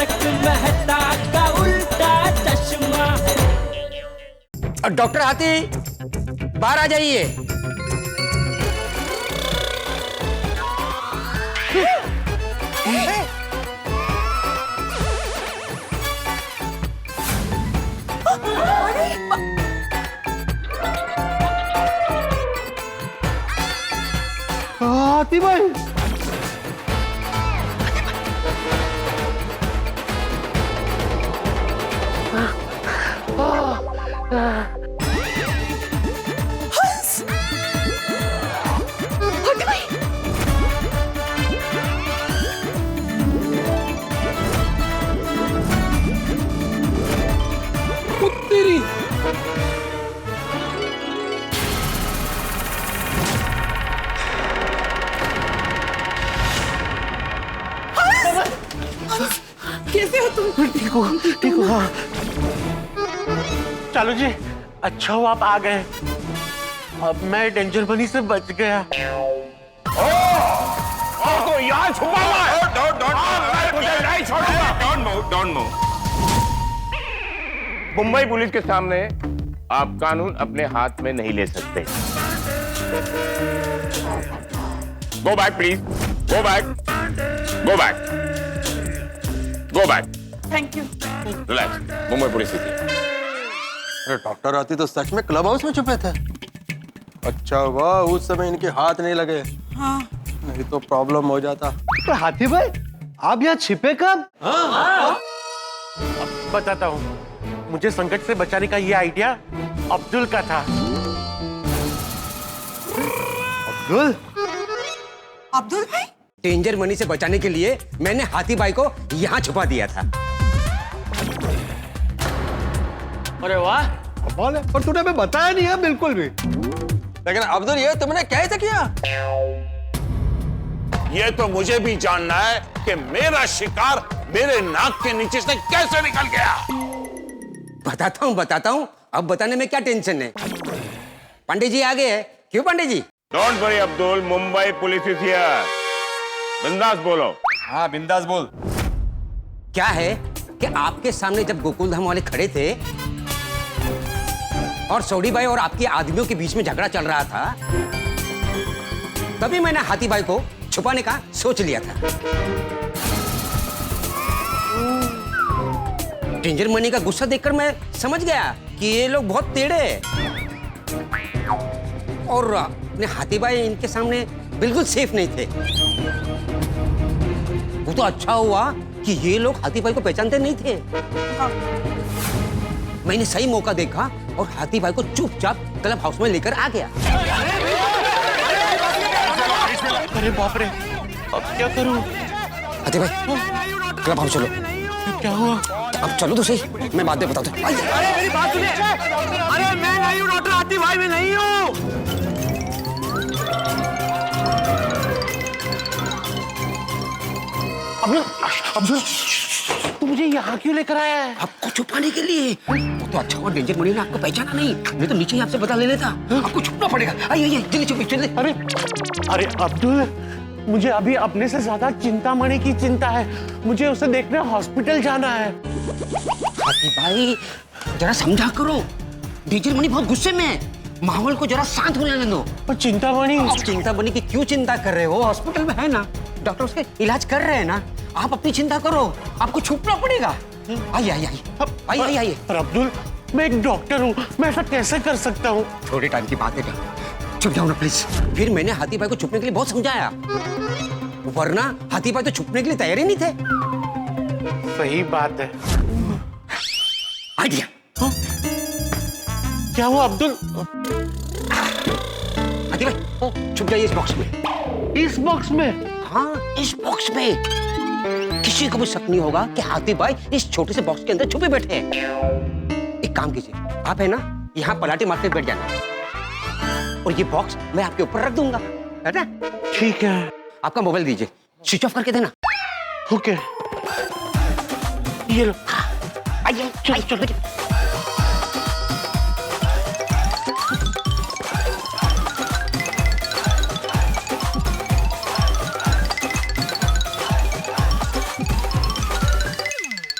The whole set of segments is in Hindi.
तारक मेहता का उल्टा चश्मा। डॉक्टर हाथी बाहर आ जाइए। हाथी भाई, कैसे हो तुम? ठीक हो हाँ। चालू जी, अच्छा हुआ आप आ गए। अब मैं डेंजर बनी से बच गया। तो यहाँ छुपा हुआ है। मुझे नहीं छोड़ूंगा। Don't move. मुंबई पुलिस के सामने आप कानून अपने हाथ में नहीं ले सकते। Go back, please. Go back. Thank you. Relax. Mumbai police थी। अरे डॉक्टर आती तो सच में क्लब हाउस में छुपे थे। अच्छा हुआ उस समय इनके हाथ नहीं लगे। हाँ। नहीं तो प्रॉब्लम हो जाता। तो हाथी भाई, आप यहाँ छिपे कब? हाँ। बताता हूँ। मुझे संकट से बचाने का ये आइडिया अब्दुल का था। अब्दुल भाई? डेंजर मनी से बचाने के लिए मैंने हाथी भाई को यहाँ छुपा दिया था। अरे वाह, कमाल है। पर तूने हमें बताया नहीं है बिल्कुल भी। लेकिन अब्दुल ये तुमने कैसे किया? ये तो मुझे भी जानना है कि मेरा शिकार मेरे नाक के नीचे से कैसे निकल गया। बताता हूँ। अब बताने में क्या टेंशन है। पांडे जी आ गए हैं। क्यों Pandey ji? Don't worry Abdul, Mumbai police is here. बिंदास बोलो। हाँ बिंदास बोल। क्या है कि आपके सामने जब गोकुल धाम वाले खड़े थे और सौड़ी भाई और आपके आदमियों के बीच में झगड़ा चल रहा था, तभी मैंने हाथी भाई को छुपाने का सोच लिया था। डेंजर मनी का गुस्सा देखकर मैं समझ गया कि ये लोग बहुत टेढ़े हैं और अपने हाथी भाई इनके सामने बिल्कुल सेफ नहीं थे। वो तो अच्छा हुआ कि ये लोग हाथी भाई को पहचानते नहीं थे। मैंने सही मौका देखा और हाथी भाई को चुपचाप क्लब हाउस में लेकर आ गया। अरे बाप रे, अब क्या करूं? हाथी भाई क्लब हाउस चलो। क्या हुआ? अब चलो तो सही, मैं बाद में बताता हूँ। अरे मेरी बात सुनिए। अरे मैं नहीं हूँ डॉक्टर हाथी भाई, मैं नहीं हूँ। अब्दुल, तू मुझे यहाँ क्यों लेकर आया है? आपको छुपाने के लिए। वो तो अच्छा हुआ डेंजर मनी ने आपको पहचाना नहीं, नहीं तो नीचे ही आपसे पता ले लेता। आपको छुपना पड़ेगा। आइए जल्दी छुपिए जल्दी। अरे अब्दुल, मुझे अभी अपने से ज्यादा चिंतामणि की चिंता है। मुझे उसे देखने हॉस्पिटल जाना है। हाथी भाई जरा समझा करो, डेंजर मनी बहुत गुस्से में है। माहौल को जरा शांत होने दो। और चिंतामणि? चिंतामणि की क्यों चिंता कर रहे हो? हॉस्पिटल में है ना, डॉक्टर उसके इलाज कर रहे हैं ना। आप अपनी चिंता करो, आपको छुपना पड़ेगा। आइए। पर अब्दुल, मैं एक डॉक्टर हूँ, मैं ऐसा कैसे कर सकता हूँ? थोड़े टाइम की बात है, चुप जाओ ना प्लीज। फिर मैंने हाथी भाई को छुपने के लिए बहुत समझाया, वरना हाथी भाई तो छुपने के लिए तैयार ही नहीं थे। सही बात है। आइडिया। क्या हुआ अब्दुल? हाथी भाई छुप जाइए इस बॉक्स में। इस बॉक्स में? हाँ, इस बॉक्स में। किसी को भी शक नहीं होगा कि हाथी भाई इस छोटे से बॉक्स के अंदर छुपे बैठे हैं। एक काम कीजिए, आप है ना यहाँ पलाटी मार के बैठ जाना और ये बॉक्स मैं आपके ऊपर रख दूंगा, है ना? ठीक है। आपका मोबाइल दीजिए, स्विच ऑफ करके देना। ओके, ये लो। आइए चलो।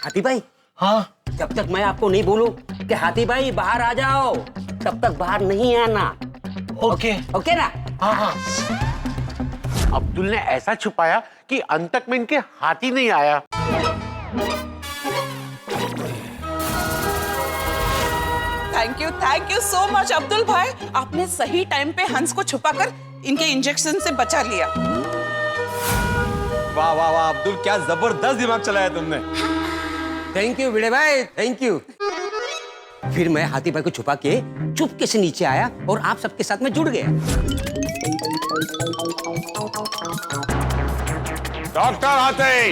हाथी भाई, हाँ जब तक मैं आपको नहीं बोलूं कि हाथी भाई बाहर आ जाओ, तब तक बाहर नहीं आना। ओके ओके ना? हाँ हाँ। अब्दुल ने ऐसा छुपाया कि अंत तक में इनके हाथी नहीं आया। Thank you so much Abdul भाई, आपने सही टाइम पे हंस को छुपाकर इनके इंजेक्शन से बचा लिया। वाह वाह वाह अब्दुल, क्या जबरदस्त दिमाग चलाया तुमने। थैंक यू भिड़े भाई, थैंक यू। फिर मैं हाथी भाई को छुपा के चुपके से नीचे आया और आप सबके साथ में जुड़ गया। डॉक्टर आते,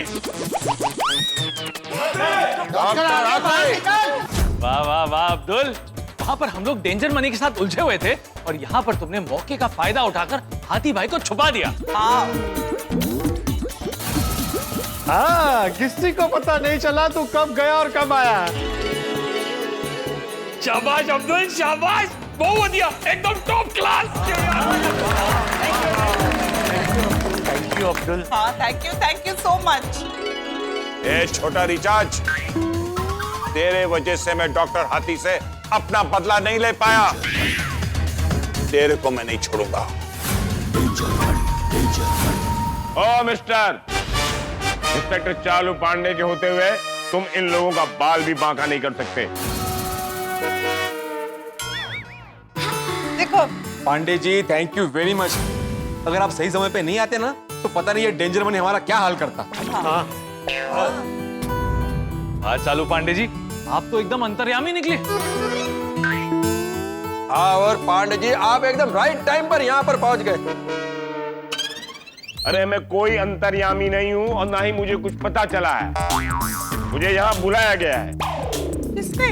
डॉक्टर आते। वाह वाह वाह अब्दुल, वहाँ पर हम लोग डेंजर मनी के साथ उलझे हुए थे और यहाँ पर तुमने मौके का फायदा उठाकर हाथी भाई को छुपा दिया। हाँ, किसी को पता नहीं चला तू कब गया और कब आया। शाबाश अब्दुल, शाबाश, बहुत बढ़िया, एकदम top class. Thank you Abdul. हाँ थैंक यू सो मच। ए छोटा रिचार्ज, तेरे वजह से मैं डॉक्टर हाथी से अपना बदला नहीं ले पाया। तेरे को मैं नहीं छोड़ूंगा। ओ मिस्टर, इंस्पेक्टर चालू पांडे के होते हुए तुम इन लोगों का बाल भी बांका नहीं कर सकते। देखो Pandey ji thank you very much. अगर आप सही समय पे नहीं आते ना तो पता नहीं ये डेंजर मनी हमारा क्या हाल करता। हाँ चालू पांडे जी, आप तो एकदम अंतर्यामी निकले। हाँ और पांडे जी आप एकदम राइट टाइम पर यहाँ पर पहुंच गए। अरे मैं कोई अंतर्यामी नहीं हूं और ना ही मुझे कुछ पता चला है। मुझे यहाँ बुलाया गया है। किसने?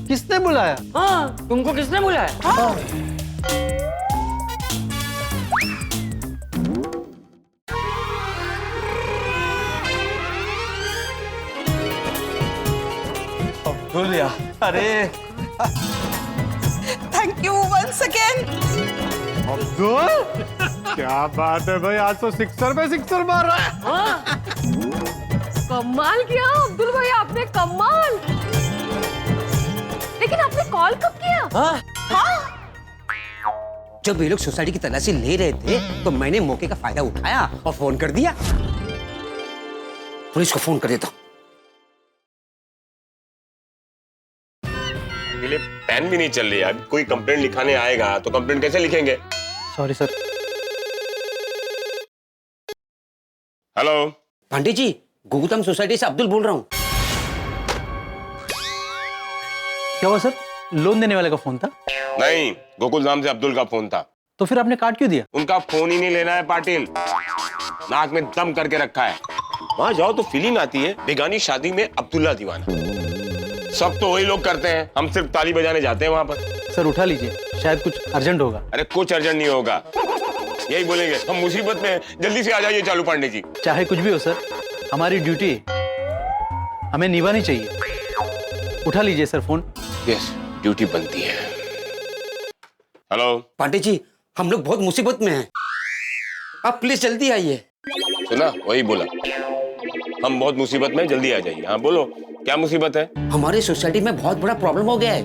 किसने बुलाया? हाँ, तुमको किसने बुलाया? अब्दुल यार, अरे thank you once again. Abdul क्या बात है भाई, आज तो सिक्सर पे सिक्सर मार रहा है। कमाल किया अब्दुल भाई आपने, कमाल। लेकिन आपने कॉल कब किया? जब ये लोग सोसाइटी की तलाशी ले रहे थे तो मैंने मौके का फायदा उठाया और फोन कर दिया। पुलिस को फोन कर देता हूँ। लिए पेन भी नहीं चल रही है। अब कोई कंप्लेंट लिखाने आएगा तो कंप्लेंट कैसे लिखेंगे? Sorry sir. Hello Pandey ji, गुगुतम society से अब्दुल बोल रहा हूँ। क्या हुआ सर? लोन देने वाले का फोन था? नहीं, गोकुल नाम से अब्दुल का फोन था। तो फिर आपने काट क्यों दिया? उनका फोन ही नहीं लेना है पाटिल, नाक में दम करके रखा है। वहां जाओ तो फीलिंग आती है बेगानी शादी में अब्दुल्ला दीवाना। सब तो वही लोग करते हैं, हम सिर्फ ताली बजाने जाते हैं वहां पर। सर उठा लीजिए, शायद कुछ अर्जेंट होगा। अरे कुछ अर्जेंट नहीं होगा, यही बोलेंगे हम मुसीबत में हैं, जल्दी से आ जाइए चालू पांडे जी। चाहे कुछ भी हो सर, हमारी ड्यूटी हमें निभानी चाहिए। उठा लीजिए सर फोन। यस, ड्यूटी बनती है। हेलो पांडे जी, हम लोग बहुत मुसीबत में हैं, आप प्लीज जल्दी आइए। सुना, वही बोला, हम बहुत मुसीबत में, जल्दी आ जाइए। हाँ बोलो, क्या मुसीबत है? हमारे सोसाइटी में बहुत बड़ा प्रॉब्लम हो गया है।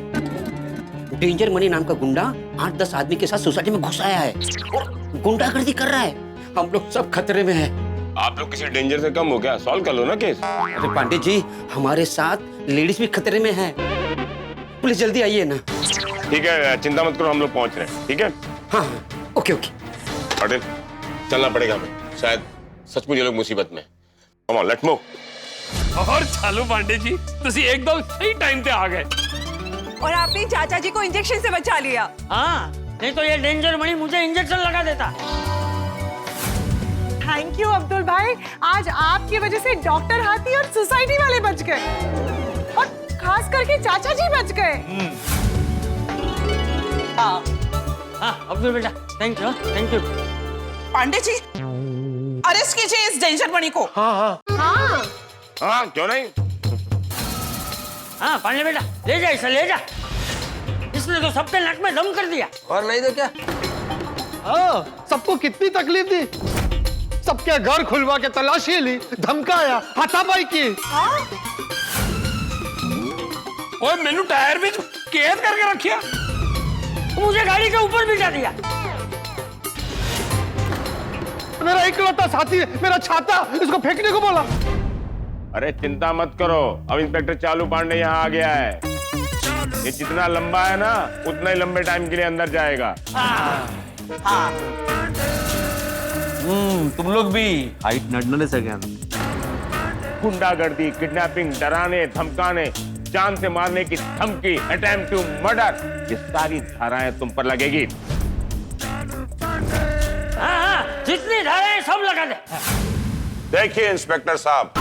डेंजर मनी नाम का गुंडा 8-10 आदमी के साथ सोसाइटी में घुस आया है और गुंडागर्दी कर रहा है। हम लोग सब खतरे में हैं। आप लोग किसी डेंजर से कम हो क्या? सॉल्व कर लो ना केस। अरे पांडे जी, हमारे साथ लेडीज भी खतरे में हैं, प्लीज जल्दी आइए ना। ठीक है, चिंता मत करो, हम लोग पहुंच रहे हैं। ठीक है? हाँ हाँ, ओके ओके। पाटिल चलना पड़ेगा हमें, शायद सचमुच ये लोग मुसीबत में। Come on, let's move. और चालू पांडे जी, तुसी एकदम सही टाइम पे आ गए। और आपने चाचा जी को इंजेक्शन से बचा लिया। हाँ, नहीं तो ये डेंजर मनी मुझे इंजेक्शन लगा देता। थैंक यू अब्दुल भाई, आज आपकी वजह से डॉक्टर हाथी और सोसाइटी वाले बच गए और खास करके चाचा जी बच गए। हाँ अब्दुल बेटा, thank you. Pandey ji, arrest कीजिए इस डेंजर मनी को। हाँ हाँ क्यों नहीं? हाँ पांडे बेटा, ले जा इसे, ले जा। इसने तो सबके नाक में दम कर दिया। और नहीं तो क्या? हाँ, सबको कितनी तकलीफ दी, सबके घर खुलवा के तलाशी ली, धमकाया, हाथापाई की। और मैंने टायर भी कैद करके रखिया। मुझे गाड़ी के ऊपर बिठा दिया। मेरा इकलौता साथी है, मेरा छाता, इसको फेंकने को बोला। अरे चिंता मत करो, अब इंस्पेक्टर चालू पांडे यहाँ आ गया है। ये जितना लंबा है ना उतना ही लंबे टाइम के लिए अंदर जाएगा। तुम लोग भी हाइट नडने से गया। गुंडागर्दी, किडनैपिंग, डराने धमकाने, जान से मारने की धमकी, अटेम्प्ट टू मर्डर, ये सारी धाराएं तुम पर लगेगी। हाँ, जितनी धाराएं सब लगा दे। देखिए इंस्पेक्टर साहब,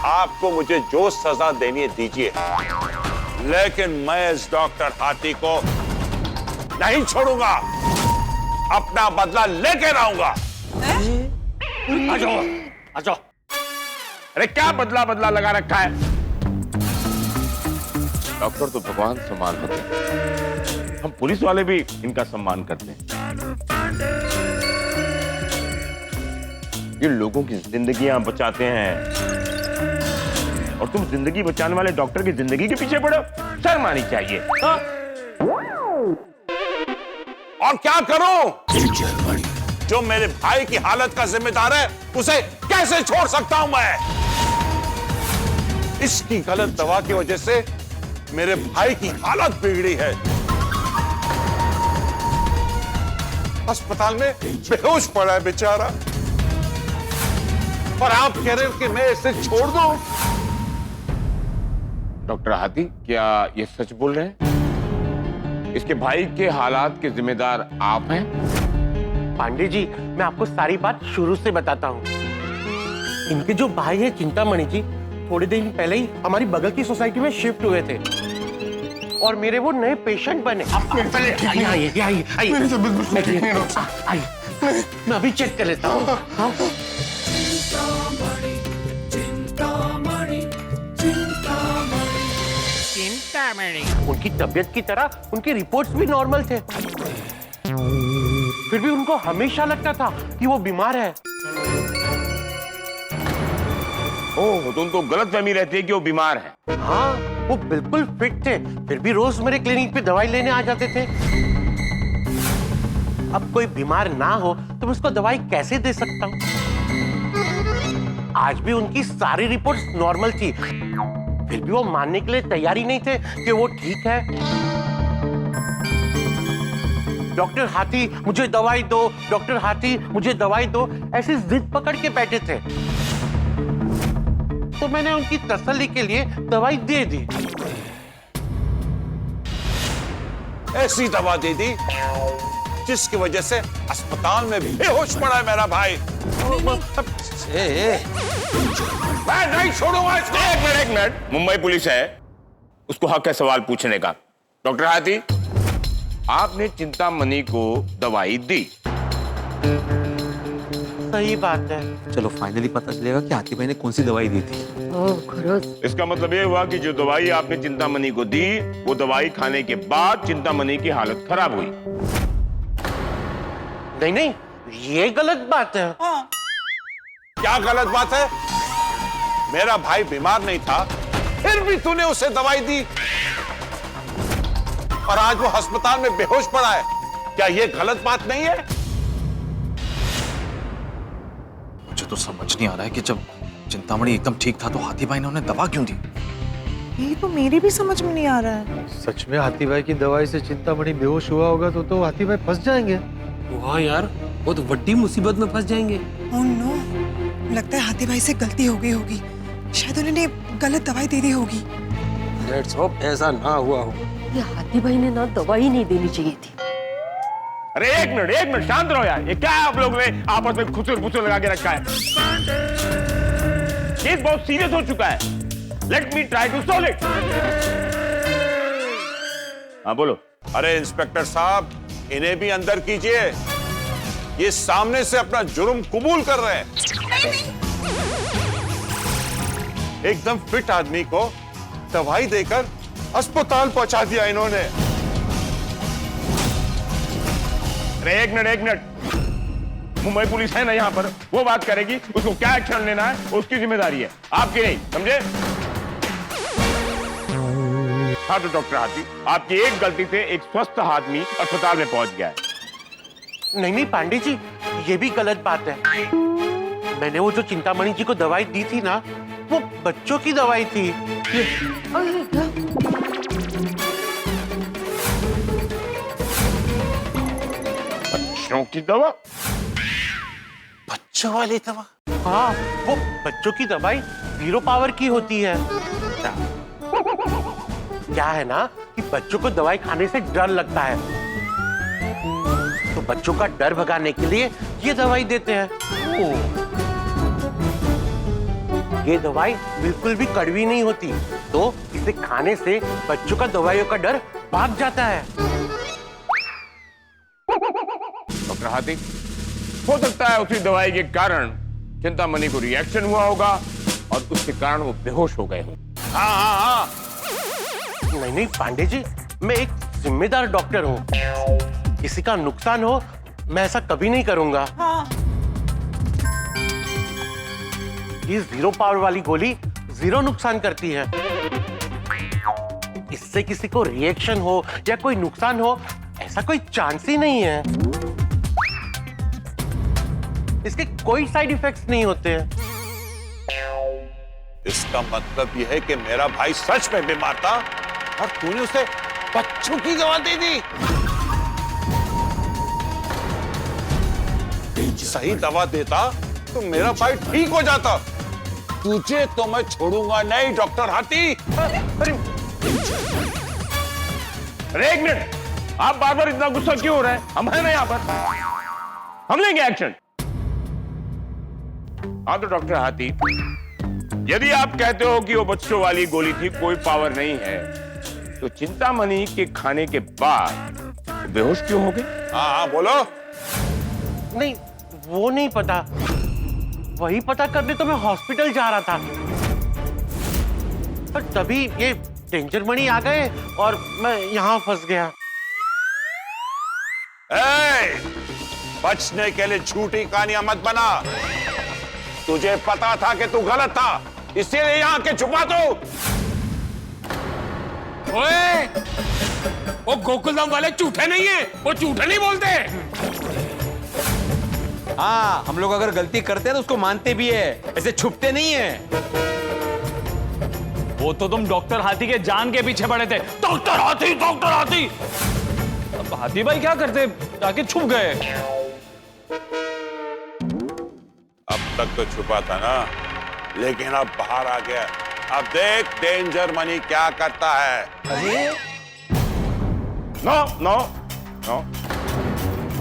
आपको मुझे जो सजा देनी है दीजिए, लेकिन मैं इस डॉक्टर हाथी को नहीं छोड़ूंगा, अपना बदला लेके रहूंगा। आ जाओ, आ जाओ। अरे क्या बदला बदला लगा रखा है? डॉक्टर तो भगवान सम्मान होते हैं, हम पुलिस वाले भी इनका सम्मान करते हैं। ये लोगों की जिंदगियां बचाते हैं और तुम जिंदगी बचाने वाले डॉक्टर की जिंदगी के पीछे पड़ो। शर्म आनी चाहिए। और क्या करूं? जो मेरे भाई की हालत का जिम्मेदार है उसे कैसे छोड़ सकता हूं मैं? इसकी गलत दवा की वजह से मेरे भाई की हालत बिगड़ी है। अस्पताल में बेहोश पड़ा है बेचारा, और आप कह रहे हो कि मैं इसे छोड़ दूं? डॉक्टर हाथी, क्या ये सच बोल रहे हैं? इसके भाई के हालात के जिम्मेदार आप हैं? पांडे जी, मैं आपको सारी बात शुरू से बताता हूँ। इनके जो भाई है चिंतामणि जी, थोड़े दिन पहले ही हमारी बगल की सोसाइटी में शिफ्ट हुए थे और मेरे वो नए पेशेंट बने। मैं अभी चेक कर लेता हूँ। उनकी तबीयत की तरह उनकी रिपोर्ट्स भी नॉर्मल थे, फिर भी उनको हमेशा लगता था कि वो बीमार है। ओह, तो उनको गलतफहमी रहती है कि वो बीमार है। हाँ, वो बिल्कुल फिट थे, फिर भी रोज मेरे क्लिनिक पे दवाई लेने आ जाते थे। अब कोई बीमार ना हो तो मैं उसको दवाई कैसे दे सकता हूँ? आज भी उनकी सारी रिपोर्ट्स नॉर्मल थी, फिर भी वो मानने के लिए तैयार ही नहीं थे कि वो ठीक है। डॉक्टर हाथी मुझे दवाई दो, डॉक्टर हाथी मुझे दवाई दो, ऐसी जिद पकड़ के बैठे थे। तो मैंने उनकी तसल्ली के लिए दवाई दे दी। ऐसी दवा दे दी जिसकी वजह से अस्पताल में बेहोश पड़ा है मेरा भाई। मैं नहीं छोड़ूंगा इसको। एक मिनट, मुंबई पुलिस है, उसको हक है सवाल पूछने का। डॉक्टर हाथी, आपने चिंतामणि को दवाई दी? सही बात है। चलो फाइनली पता चलेगा कि हाथी भाई ने कौन सी दवाई दी थी। इसका मतलब ये हुआ कि जो दवाई आपने चिंतामणि को दी, वो दवाई खाने के बाद चिंतामणि की हालत खराब हुई। नहीं नहीं, ये गलत बात है। हाँ। क्या गलत बात है? मेरा भाई बीमार नहीं था, फिर भी तूने उसे दवाई दी और आज वो अस्पताल में बेहोश पड़ा है। क्या ये गलत बात नहीं है? मुझे तो समझ नहीं आ रहा है कि जब चिंतामणि एकदम ठीक था तो हाथी भाई ने उन्हें दवा क्यों दी? ये तो मेरी भी समझ में नहीं आ रहा है। सच में हाथी भाई की दवाई से चिंतामणि बेहोश हुआ होगा तो हाथी भाई फंस जाएंगे। वाह यार, बहुत बड़ी मुसीबत में फंस जाएंगे। ओह नो, लगता है हाथी भाई से गलती हो गई होगी, शायद उन्होंने गलत दवाई दे दी होगी। लेट्स होप ऐसा ना हुआ हो। ये हाथी भाई ने ना दवाई नहीं देनी चाहिए थी। अरे एक मिनट शांत रहो यार। ये क्या है आप लोग ने आपस में खुसर लगा के रखा है? केस बहुत सीरियस हो चुका है। Let me try to solve it. हाँ बोलो। अरे इंस्पेक्टर साहब, इन्हें भी अंदर कीजिए। ये सामने से अपना जुर्म कबूल कर रहे हैं। एकदम फिट आदमी को दवाई देकर अस्पताल पहुंचा दिया इन्होंने। अरे एक मिनट, मुंबई पुलिस है ना यहाँ पर, वो बात करेगी। उसको क्या एक्शन लेना है उसकी जिम्मेदारी है, आपकी नहीं, समझे? हाँ तो डॉक्टर हाथी, आपकी एक गलती से एक स्वस्थ आदमी अस्पताल में पहुंच गया है। नहीं नहीं पांडे जी, ये भी गलत बात है। मैंने वो जो चिंतामणि जी को दवाई दी थी ना, वो बच्चों की दवाई थी। बच्चों की दवा? बच्चों वाली दवा? हाँ, वो बच्चों की दवाई 0 पावर की होती है। क्या है ना कि बच्चों को दवाई खाने से डर लगता है, तो बच्चों का डर भगाने के लिए ये दवाई देते हैं। ये दवाई बिल्कुल भी कड़वी नहीं होती, तो इसे खाने से बच्चों का दवाइयों का डर भाग जाता है। डॉक्टर हाथी, हो सकता है उसी दवाई के कारण चिंतामणि को रिएक्शन हुआ होगा और उसके कारण वो बेहोश हो गए हों। हाँ हाँ हाँ, नहीं नहीं पांडे जी, मैं एक जिम्मेदार डॉक्टर हूँ। किसी का नुकसान हो, मैं ऐसा कभी नहीं करूंगा। हाँ। ये 0 पावर वाली गोली 0 नुकसान करती है। इससे किसी को रिएक्शन हो या कोई नुकसान हो, ऐसा कोई चांस ही नहीं है। इसके कोई साइड इफेक्ट्स नहीं होते हैं। इसका मतलब यह है कि मेरा भाई सच में बीमार था और तूने उसे बच्चों की दवा दे दी। सही दवा देता तो मेरा भाई ठीक हो जाता। तुझे तो मैं छोड़ूंगा नहीं डॉक्टर हाथी। अरे एक मिनट, आप बार बार इतना गुस्सा क्यों हो रहे हैं? हम हैं ना यहाँ पर, हम लेंगे एक्शन। हाँ तो डॉक्टर हाथी, यदि आप कहते हो कि वो बच्चों वाली गोली थी, कोई पावर नहीं है, तो चिंतामणि के खाने के बाद बेहोश क्यों हो गए? हाँ हाँ बोलो। नहीं, वो नहीं पता। वही पता करने तो मैं हॉस्पिटल जा रहा था, पर तभी ये डेंजर मणि आ गए और मैं यहाँ फंस गया। बचने के लिए झूठी कहानियां मत बना। तुझे पता था कि तू गलत था, इसीलिए यहाँ के छुपा दो। ओए, वो गोकुलधाम वाले झूठे नहीं है, वो झूठे नहीं बोलते। हाँ, हम लोग अगर गलती करते हैं तो उसको मानते भी है, ऐसे छुपते नहीं है। वो तो तुम डॉक्टर हाथी के जान के पीछे पड़े थे। डॉक्टर हाथी, डॉक्टर हाथी। अब हाथी भाई क्या करते, जाके छुप गए। अब तक तो छुपा था ना, लेकिन अब बाहर आ गया। अब देख डेंजर मनी क्या करता है। No no no.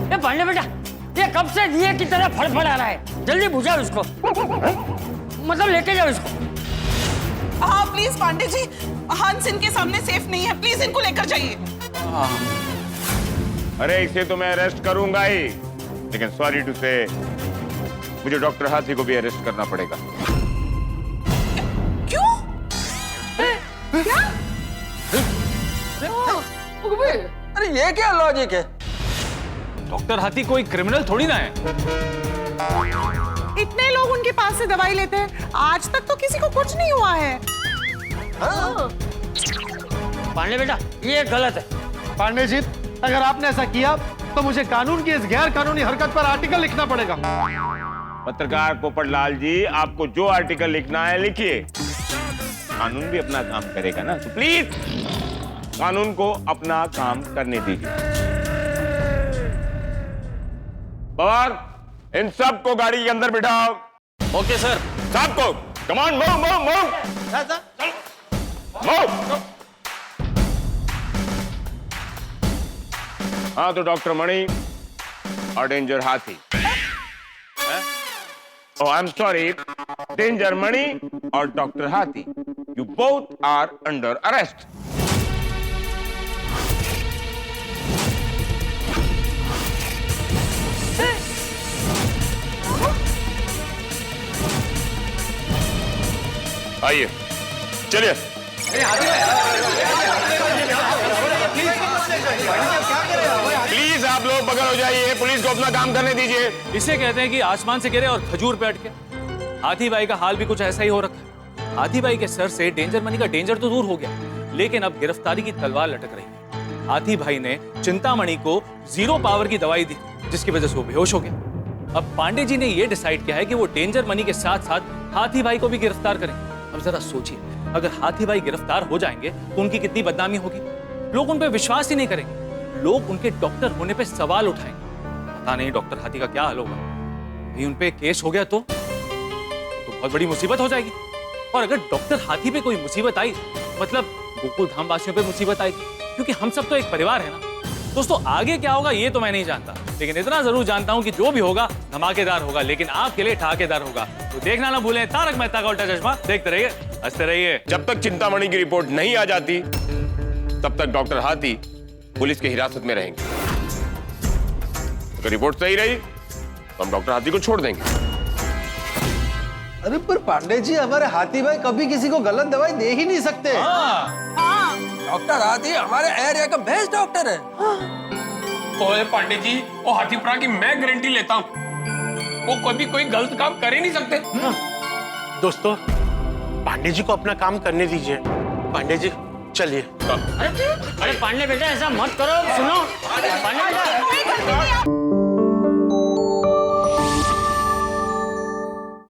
ये पांडे बेटा, ये कब से दिए की तरह फड़फड़ा रहा है, जल्दी बुझाओ इसको। मतलब लेके जाओ इसको। हाँ प्लीज पांडे जी, हंस इनके सामने सेफ नहीं है, प्लीज इनको लेकर जाइए। अरे इसे तो मैं अरेस्ट करूंगा ही, लेकिन सॉरी टू से मुझे डॉक्टर हाथी को भी अरेस्ट करना पड़ेगा। क्यों? क्या? अरे ये क्या लॉजिक है? डॉक्टर हाथी कोई क्रिमिनल थोड़ी ना है। इतने लोग उनके पास से दवाई लेते हैं, आज तक तो किसी को कुछ नहीं हुआ है। पांडे बेटा, ये गलत है। पांडे जी, अगर आपने ऐसा किया तो मुझे कानून की इस गैर कानूनी हरकत पर आर्टिकल लिखना पड़ेगा। पत्रकार पोपटलाल जी, आपको जो आर्टिकल लिखना है लिखिए, कानून भी अपना काम करेगा ना, तो प्लीज कानून को अपना काम करने दीजिए। पवार, इन सबको गाड़ी के अंदर बिठाओ। Okay sir. सबको come on, move move move move. हाँ तो डॉक्टर मणि और डेंजर हाथी, oh I'm sorry, डेंजर मणि और डॉक्टर हाथी, you both are under arrest. आइए, चलिए। प्लीज आप लोग बगल हो जाइए, पुलिस को अपना काम करने दीजिए। इसे कहते हैं कि आसमान से गिरे और खजूर पे अटके। हाथी भाई का हाल भी कुछ ऐसा ही हो रखा है। हाथी भाई के सर से डेंजर मनी का डेंजर तो दूर हो गया, लेकिन अब गिरफ्तारी की तलवार लटक रही है। हाथी भाई ने चिंतामणि को 0 पावर की दवाई दी, जिसकी वजह से वो बेहोश हो गया। अब पांडे जी ने ये डिसाइड किया है कि वो डेंजर मनी के साथ साथ हाथी भाई को भी गिरफ्तार करेंगे। अब जरा सोचिए, अगर हाथी भाई गिरफ्तार हो जाएंगे तो उनकी कितनी बदनामी होगी। लोग उन पर विश्वास ही नहीं करेंगे, लोग उनके डॉक्टर होने पे सवाल उठाएंगे। पता नहीं डॉक्टर हाथी का क्या हाल होगा। कहीं उन पे केस हो गया तो बहुत बड़ी मुसीबत हो जाएगी। और अगर डॉक्टर हाथी पे कोई मुसीबत आई, मतलब गोकुल धाम वासियों पे मुसीबत आएगी, क्योंकि हम सब तो एक परिवार है ना। दोस्तों, आगे क्या होगा ये तो मैं नहीं जानता, लेकिन इतना जरूर जानता हूं कि जो भी होगा धमाकेदार होगा, लेकिन आपके लिए ठाकेदार होगा। तो देखना ना भूलें तारक मेहता का उल्टा चश्मा। देखते रहिए, हंसते रहिए। जब तक चिंतामणि की रिपोर्ट नहीं आ जाती तब तक डॉक्टर हाथी पुलिस की हिरासत में रहेंगे। अगर रिपोर्ट सही रही तो हम डॉक्टर हाथी को छोड़ देंगे। अरे पर पांडे जी, हमारे हाथी भाई कभी किसी को गलत दवाई दे ही नहीं सकते। डॉक्टर हाथी हमारे एरिया का बेस्ट डॉक्टर है। तो पांडे जी, वो हाथीपुरा की मैं गारंटी लेता हूँ, वो कभी कोई गलत काम कर ही नहीं सकते। दोस्तों, पांडे जी को अपना काम करने दीजिए। पांडे जी चलिए। अरे पांडे बेटा ऐसा मत करो, सुनो पांडे बेटा।